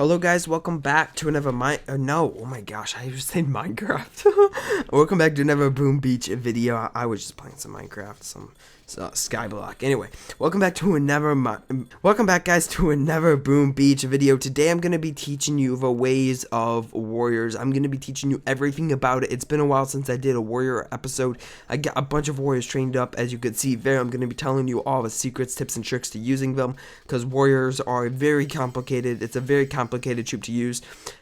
Hello guys, welcome back to another oh my gosh, I just said Minecraft. Welcome back to another Boom Beach video. I was just playing some Minecraft, some Skyblock. Anyway, welcome back guys to another Boom Beach video. Today I'm going to be teaching you the ways of warriors. I'm going to be teaching you everything about it. It's been a while since I did a warrior episode. I got a bunch of warriors trained up, as you can see there. I'm going to be telling you all the secrets, tips, and tricks to using them, because warriors are very complicated. It's a very complicated troop to use.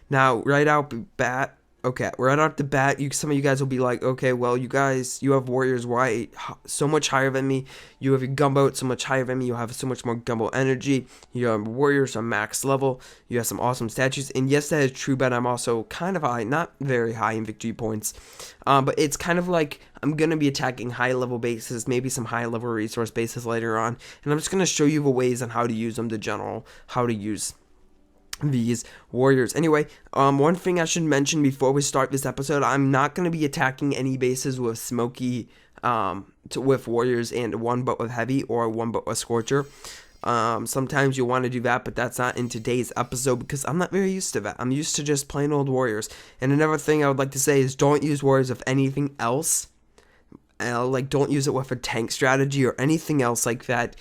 Now, right out the bat, some of you guys will be like, okay, well, you have warriors, why so much higher than me? You have your gunboat so much higher than me. You have so much more gunboat energy. You have warriors on max level. You have some awesome statues. And yes, that is true, but I'm also kind of high, not very high in victory points. But it's kind of like I'm going to be attacking high level bases, maybe some high level resource bases later on. And I'm just going to show you the ways on how to use them, how to use these warriors. Anyway, one thing I should mention before we start this episode, I'm not going to be attacking any bases with smoky, with warriors and one boat with heavy or one boat with scorcher. Sometimes you want to do that, but that's not in today's episode because I'm not very used to that. I'm used to just plain old warriors. And another thing I would like to say is don't use warriors with anything else. Like, don't use it with a tank strategy or anything else like that.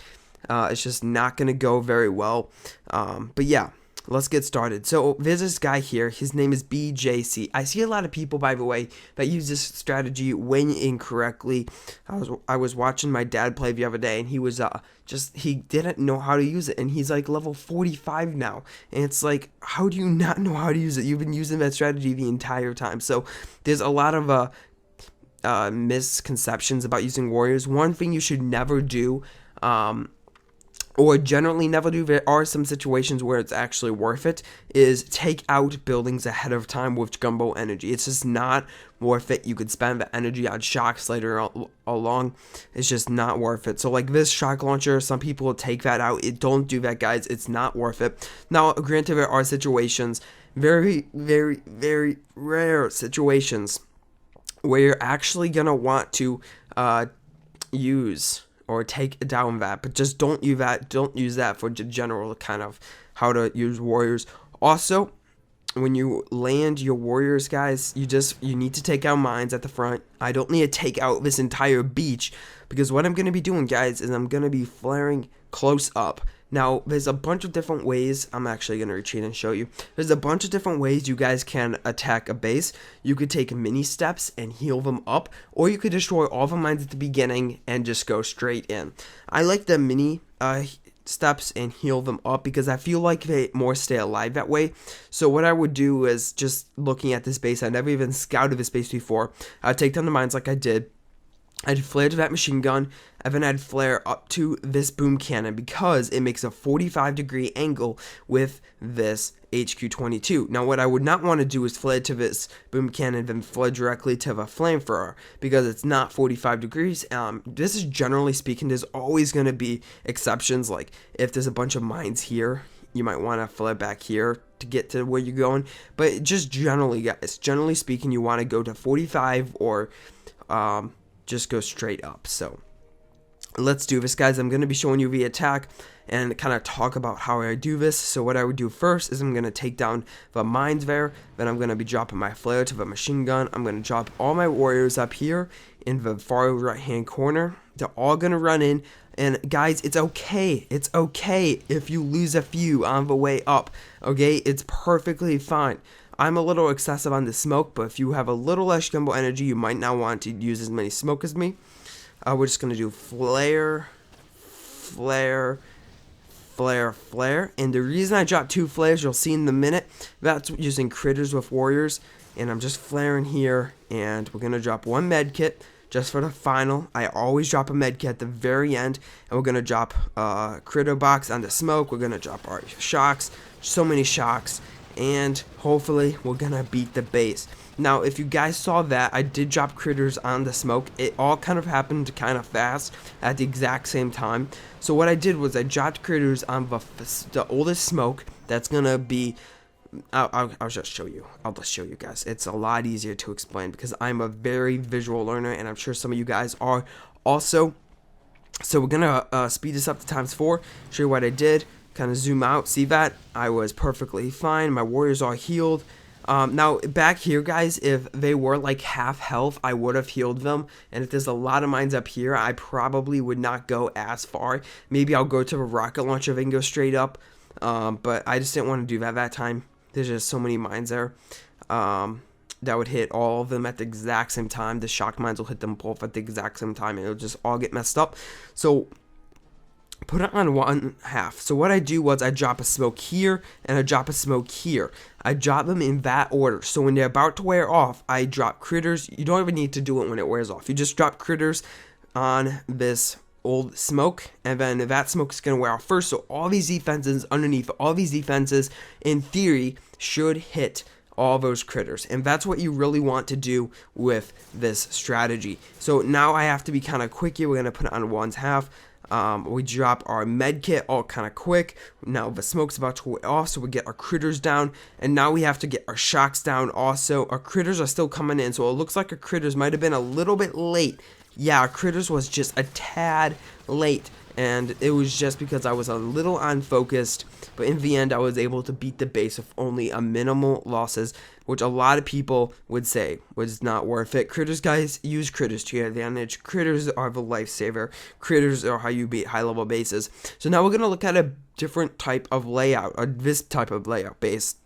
It's just not going to go very well. But yeah. Let's get started. So there's this guy here. His name is BJC. I see a lot of people, by the way, that use this strategy way incorrectly. I was watching my dad play the other day, and he was he didn't know how to use it, and he's like level 45 now. And it's like, how do you not know how to use it? You've been using that strategy the entire time. So there's a lot of misconceptions about using warriors. One thing you should never do, or generally never do, there are some situations where it's actually worth it, is take out buildings ahead of time with gunboat energy. It's just not worth it. You could spend the energy on shocks later along. It's just not worth it. So like this shock launcher, some people will take that out. Don't do that, guys. It's not worth it. Now, granted, there are situations, very, very, very rare situations, where you're actually going to want to use or take down that, but just don't use that for the general kind of how to use warriors. Also, when you land your warriors, guys, you need to take out mines at the front. I don't need to take out this entire beach, because what I'm going to be doing, guys, is I'm going to be flaring close up. Now, there's a bunch of different ways. I'm actually going to retreat and show you. There's a bunch of different ways you guys can attack a base. You could take mini steps and heal them up, or you could destroy all the mines at the beginning and just go straight in. I like the mini steps and heal them up because I feel like they more stay alive that way. So what I would do is, just looking at this base, I never even scouted this base before. I'd take down the mines like I did. I'd flare to that machine gun, and then I'd flare up to this boom cannon because it makes a 45-degree angle with this HQ-22. Now, what I would not want to do is flare to this boom cannon, then flare directly to the flamethrower because it's not 45 degrees. This is generally speaking, there's always going to be exceptions. Like if there's a bunch of mines here, you might want to flare back here to get to where you're going. But just generally, guys, generally speaking, you want to go to 45 or just go straight up. So let's do this, guys. I'm going to be showing you the attack and kind of talk about how I do this. So what I would do first is I'm going to take down the mines there. Then I'm going to be dropping my flare to the machine gun. I'm going to drop all my warriors up here in the far right hand corner. They're all going to run in. And guys, it's okay. It's okay if you lose a few on the way up. Okay, it's perfectly fine. I'm a little excessive on the smoke, but if you have a little less gunboat energy, you might not want to use as many smoke as me. We're just going to do flare, flare, flare, flare. And the reason I dropped 2 flares, you'll see in a minute, that's using critters with warriors. And I'm just flaring here, and we're going to drop 1 med kit just for the final. I always drop a med kit at the very end, and we're going to drop critter box on the smoke. We're going to drop our shocks, so many shocks. And hopefully we're gonna beat the base. Now, if you guys saw that, I did drop critters on the smoke. It all kind of happened kind of fast at the exact same time. So what I did was I dropped critters on the oldest smoke. That's gonna be, I'll just show you. I'll just show you guys. It's a lot easier to explain because I'm a very visual learner, and I'm sure some of you guys are also. So we're gonna speed this up to ×4. Show you what I did. kind of zoom out, see that? I was perfectly fine. My warriors are healed. Now, back here, guys, if they were like half health, I would have healed them. And if there's a lot of mines up here, I probably would not go as far. Maybe I'll go to a rocket launcher and go straight up. But I just didn't want to do that time. There's just so many mines there. That would hit all of them at the exact same time. The shock mines will hit them both at the exact same time, and it'll just all get messed up. So put it on 1/2. So what I do was I drop a smoke here and I drop a smoke here. I drop them in that order. So when they're about to wear off, I drop critters. You don't even need to do it when it wears off. You just drop critters on this old smoke, and then that smoke is going to wear off first. So all these defenses underneath, all these defenses in theory should hit all those critters, and that's what you really want to do with this strategy. So now I have to be kind of quick here. We're going to put it on 1/2. We drop our med kit all kind of quick. Now the smoke's about to wear off, so we get our critters down, and now we have to get our shocks down also. Our critters are still coming in, so it looks like our critters might have been a little bit late. Yeah, our critters was just a tad late, and it was just because I was a little unfocused, but in the end I was able to beat the base with only a minimal losses, which a lot of people would say was not worth it. Critters, guys, use critters to your advantage. Critters are the lifesaver. Critters are how you beat high level bases. So now we're going to look at a different type of layout, or this type of layout base.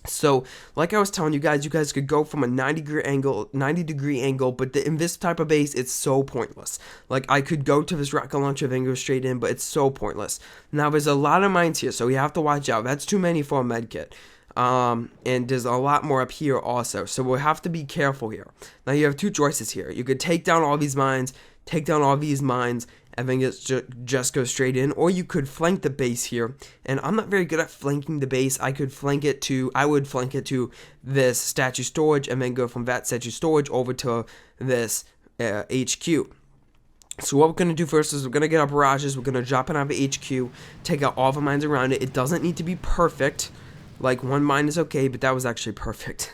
So, like I was telling you guys could go from a 90-degree angle, but in this type of base, it's so pointless. Like, I could go to this rocket launcher and go straight in, but it's so pointless. Now, there's a lot of mines here, so you have to watch out. That's too many for a medkit. And there's a lot more up here also, so we'll have to be careful here. Now, you have two choices here. You could take down all these mines, and then just go straight in, or you could flank the base here. And I'm not very good at flanking the base. I would flank it to this statue storage, and then go from that statue storage over to this HQ. So what we're going to do first is we're going to get our barrages, we're going to drop it on the HQ, take out all the mines around it. It doesn't need to be perfect. Like, one mine is okay, but that was actually perfect.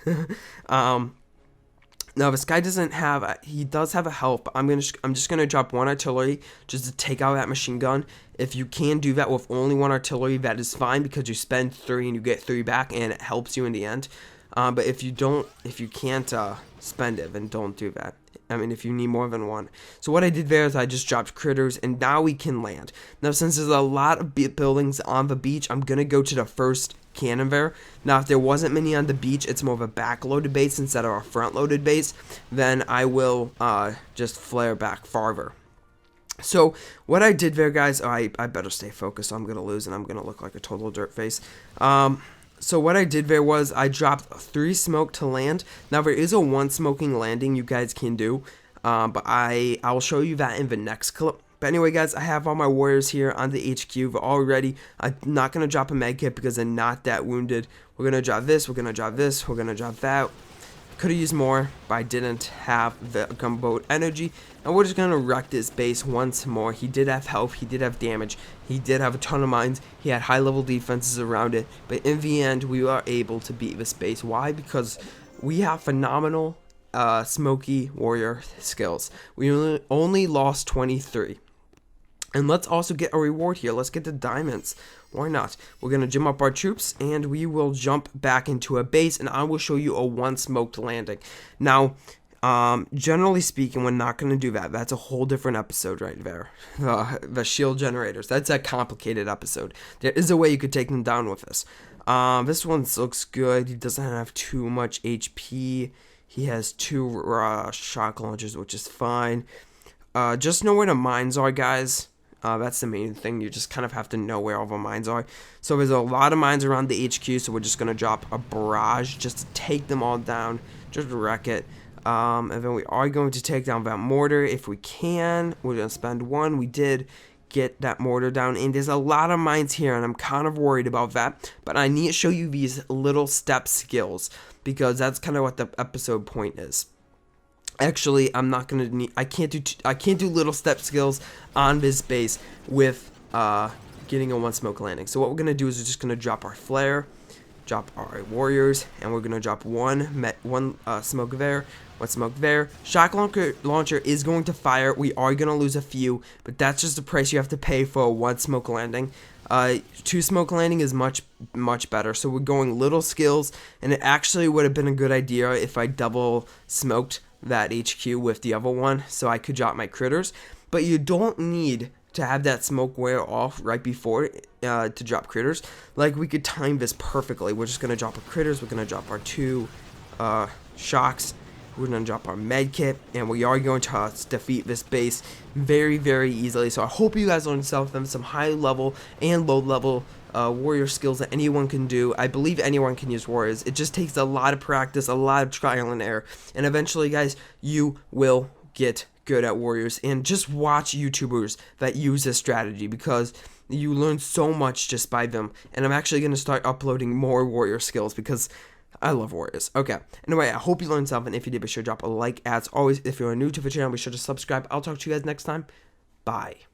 Now, this guy doesn't have, he does have a health, but I'm just going to drop one artillery just to take out that machine gun. If you can do that with only one artillery, that is fine, because you spend 3 and you get 3 back, and it helps you in the end. But if you can't spend it, then don't do that. I mean, if you need more than one. So what I did there is I just dropped critters, and now we can land. Now, since there's a lot of buildings on the beach, I'm going to go to the first cannon there. Now, if there wasn't many on the beach, it's more of a back-loaded base instead of a front-loaded base, then I will just flare back farther. So what I did there, guys, I better stay focused, so I'm going to lose, and I'm going to look like a total dirt face. So what I did there was I dropped 3 smoke to land. Now, there is a 1 smoking landing you guys can do, but I'll show you that in the next clip. But anyway, guys, I have all my warriors here on the HQ. They're all ready. I'm not going to drop a med kit because they're not that wounded. We're going to drop this. We're going to drop this. We're going to drop that. Could have used more, but I didn't have the gunboat energy. And we're just going to wreck this base once more. He did have health. He did have damage. He did have a ton of mines. He had high-level defenses around it. But in the end, we are able to beat this base. Why? Because we have phenomenal smoky warrior skills. We only lost 23. And let's also get a reward here. Let's get the diamonds. Why not? We're going to gym up our troops, and we will jump back into a base, and I will show you a 1 smoked landing. Now, generally speaking, we're not going to do that. That's a whole different episode right there. The shield generators. That's a complicated episode. There is a way you could take them down with this. This one looks good. He doesn't have too much HP. He has 2 shock launchers, which is fine. Just know where the mines are, guys. That's the main thing. You just kind of have to know where all the mines are. So there's a lot of mines around the HQ, so we're just going to drop a barrage just to take them all down, just wreck it. And then we are going to take down that mortar if we can. We're going to spend 1. We did get that mortar down, and there's a lot of mines here, and I'm kind of worried about that. But I need to show you these little step skills, because that's kind of what the episode point is. Actually, I'm not gonna need. I can't do little step skills on this base with getting a 1 smoke landing. So what we're gonna do is we're just gonna drop our flare, drop our warriors, and we're gonna drop one smoke there, 1 smoke there. Shock launcher is going to fire. We are gonna lose a few, but that's just the price you have to pay for a 1 smoke landing. Two smoke landing is much better. So we're going little skills, and it actually would have been a good idea if I double smoked that HQ with the other one, so I could drop my critters. But you don't need to have that smoke wear off right before to drop critters. Like, we could time this perfectly. We're just gonna drop our critters. We're gonna drop our 2 shocks. We're going to drop our med kit, and we are going to defeat this base very easily. So I hope you guys learned some high level and low level warrior skills that anyone can do. I believe anyone can use warriors. It just takes a lot of practice, a lot of trial and error, and eventually, guys, you will get good at warriors. And just watch YouTubers that use this strategy, because you learn so much just by them. And I'm actually going to start uploading more warrior skills because I love warriors. Okay. Anyway, I hope you learned something. If you did, be sure to drop a like. As always, if you're new to the channel, be sure to subscribe. I'll talk to you guys next time. Bye.